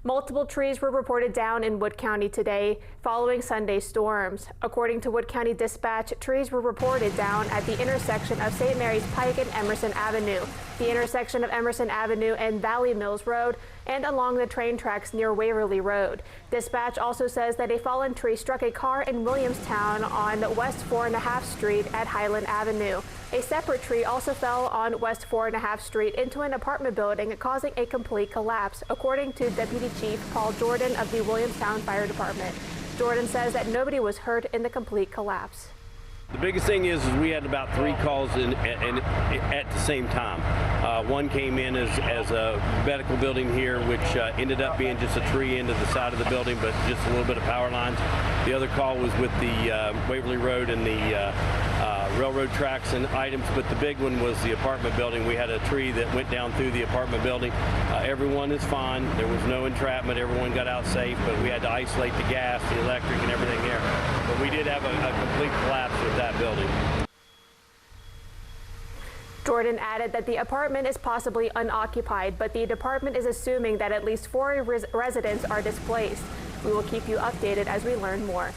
Multiple trees were reported down in Wood County today following Sunday storms. According to Wood County Dispatch, trees were reported down at the intersection of St. Mary's Pike and Emerson Avenue, the intersection of Emerson Avenue and Valley Mills Road, and along the train tracks near Waverly Road. Dispatch also says that a fallen tree struck a car in Williamstown on West 4.5 Street at Highland Avenue. A separate tree also fell on West 4.5 Street into an apartment building, causing a complete collapse, according to Deputy Chief Paul Jordan of the Williamstown Fire Department. Jordan says that nobody was hurt in the complete collapse. The biggest thing is we had about 3 calls at the same time. One came in as a medical building here, which ended up being just a tree into the side of the building, but just a little bit of power lines. The other call was with the Waverly Road and the railroad tracks and items, but the big one was the apartment building. We had a tree that went down through the apartment building. Everyone is fine. There was no entrapment. Everyone got out safe, but we had to isolate the gas, the electric, and everything there. But we did have a complete collapse with that building. Jordan added that the apartment is possibly unoccupied, but the department is assuming that at least 4 residents are displaced. We will keep you updated as we learn more.